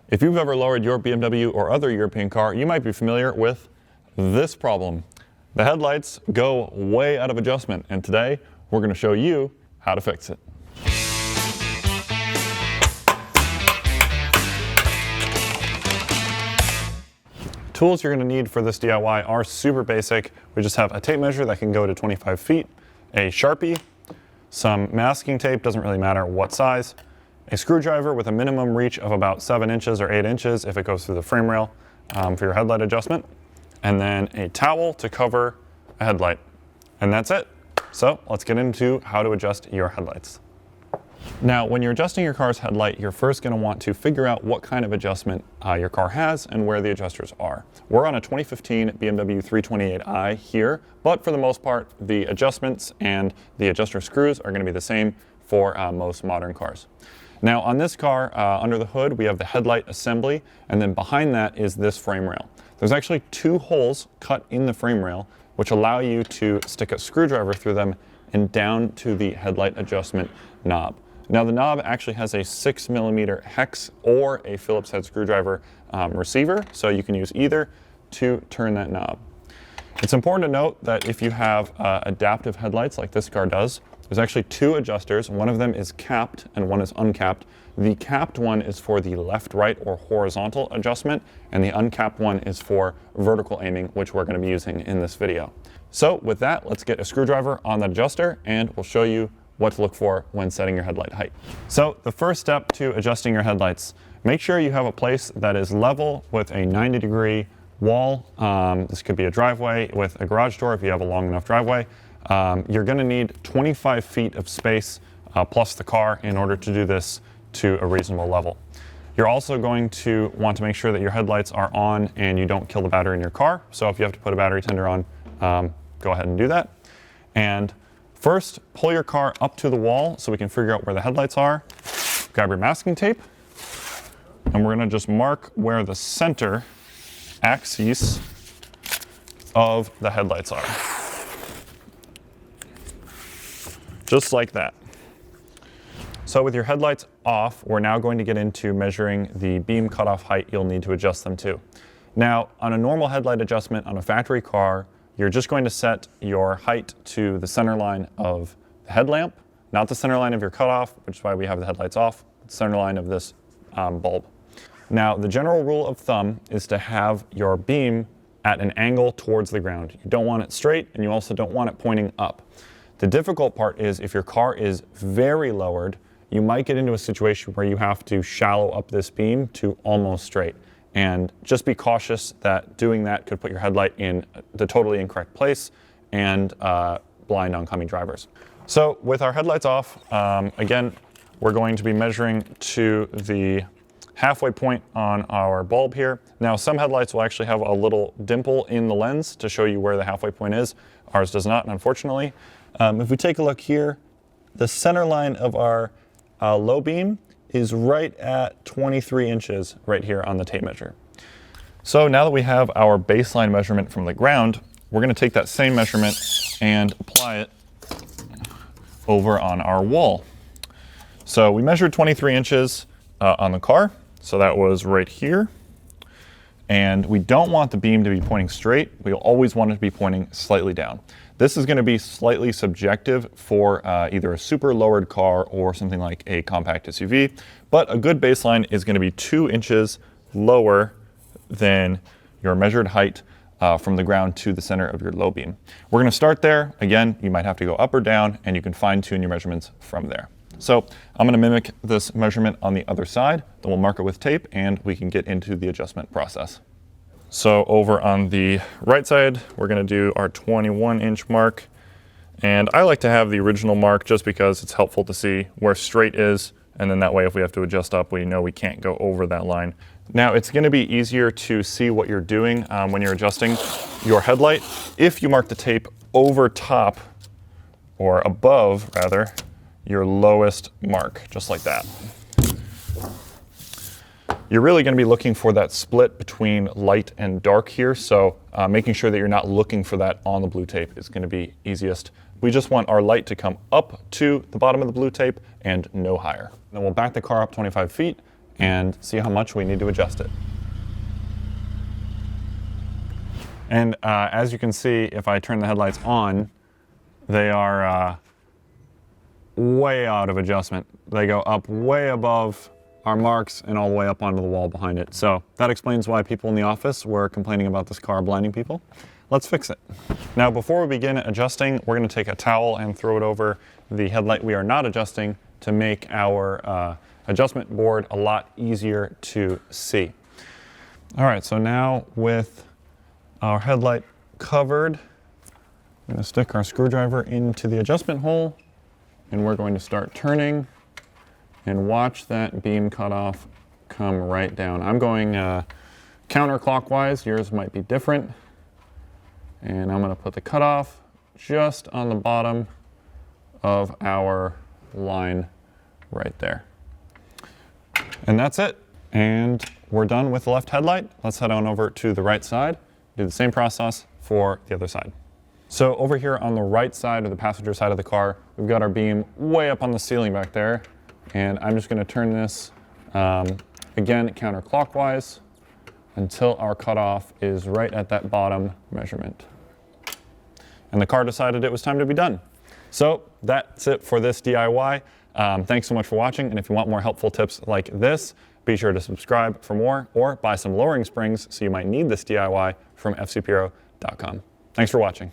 If you've ever lowered your BMW or other European car, you might be familiar with this problem. The headlights go way out of adjustment, and today we're going to show you how to fix it. Tools you're going to need for this DIY are super basic. We just have a tape measure that can go to 25 feet, a Sharpie, some masking tape, doesn't really matter what size, a screwdriver with a minimum reach of about 7 inches or 8 inches if it goes through the frame rail for your headlight adjustment, and then a towel to cover a headlight. And that's it. So let's get into how to adjust your headlights. Now, when you're adjusting your car's headlight, you're first going to want to figure out what kind of adjustment your car has and where the adjusters are. We're on a 2015 BMW 328i here, but for the most part, the adjustments and the adjuster screws are going to be the same for most modern cars. Now, on this car, under the hood, we have the headlight assembly, and then behind that is this frame rail. There's actually 2 holes cut in the frame rail, which allow you to stick a screwdriver through them and down to the headlight adjustment knob. Now, the knob actually has a 6mm hex or a Phillips head screwdriver receiver, so you can use either to turn that knob. It's important to note that if you have adaptive headlights like this car does, there's actually 2 adjusters. One of them is capped and one is uncapped. The capped one is for the left, right, or horizontal adjustment, and the uncapped one is for vertical aiming, which we're going to be using in this video. So with that, let's get a screwdriver on the adjuster and we'll show you what to look for when setting your headlight height. So the first step to adjusting your headlights, make sure you have a place that is level with a 90-degree wall. This could be a driveway with a garage door if you have a long enough driveway. You're going to need 25 feet of space plus the car in order to do this to a reasonable level. You're also going to want to make sure that your headlights are on and you don't kill the battery in your car. So if you have to put a battery tender on, go ahead and do that. And first, pull your car up to the wall so we can figure out where the headlights are. Grab your masking tape, and we're going to just mark where the center axes of the headlights are. Just like that. So with your headlights off, we're now going to get into measuring the beam cutoff height you'll need to adjust them to. Now, on a normal headlight adjustment on a factory car, you're just going to set your height to the center line of the headlamp, not the center line of your cutoff, which is why we have the headlights off, the center line of this bulb. Now, the general rule of thumb is to have your beam at an angle towards the ground. You don't want it straight, and you also don't want it pointing up. The difficult part is if your car is very lowered, you might get into a situation where you have to shallow up this beam to almost straight. And just be cautious that doing that could put your headlight in the totally incorrect place and blind oncoming drivers. So with our headlights off, again, we're going to be measuring to the halfway point on our bulb here. Now, some headlights will actually have a little dimple in the lens to show you where the halfway point is. Ours does not, unfortunately. If we take a look here, the center line of our low beam is right at 23 inches right here on the tape measure. So now that we have our baseline measurement from the ground, we're going to take that same measurement and apply it over on our wall. So we measured 23 inches on the car, so that was right here. And we don't want the beam to be pointing straight. We'll always want it to be pointing slightly down. This is going to be slightly subjective for either a super lowered car or something like a compact SUV, but a good baseline is going to be 2 inches lower than your measured height from the ground to the center of your low beam. We're going to start there. Again, you might have to go up or down, and you can fine tune your measurements from there. So I'm going to mimic this measurement on the other side, then we'll mark it with tape, and we can get into the adjustment process. So over on the right side, we're going to do our 21-inch mark. And I like to have the original mark just because it's helpful to see where straight is. And then that way, if we have to adjust up, we know we can't go over that line. Now, it's going to be easier to see what you're doing when you're adjusting your headlight if you mark the tape over top, or above, rather, your lowest mark, just like that. You're really going to be looking for that split between light and dark here, so making sure that you're not looking for that on the blue tape is going to be easiest. We just want our light to come up to the bottom of the blue tape and no higher. Then we'll back the car up 25 feet and see how much we need to adjust it. And as you can see, if I turn the headlights on, they are way out of adjustment. They go up way above our marks and all the way up onto the wall behind it. So that explains why people in the office were complaining about this car blinding people. Let's fix it. Now, before we begin adjusting, we're going to take a towel and throw it over the headlight we are not adjusting to make our adjustment board a lot easier to see. All right, so now with our headlight covered, we're going to stick our screwdriver into the adjustment hole, and we're going to start turning and watch that beam cutoff come right down. I'm going counterclockwise. Yours might be different. And I'm going to put the cutoff just on the bottom of our line right there. And that's it. And we're done with the left headlight. Let's head on over to the right side. Do the same process for the other side. So over here on the right side, or the passenger side of the car, we've got our beam way up on the ceiling back there. And I'm just going to turn this, again, counterclockwise until our cutoff is right at that bottom measurement. And the car decided it was time to be done. So that's it for this DIY. Thanks so much for watching. And if you want more helpful tips like this, be sure to subscribe for more or buy some lowering springs so you might need this DIY from fcpro.com. Thanks for watching.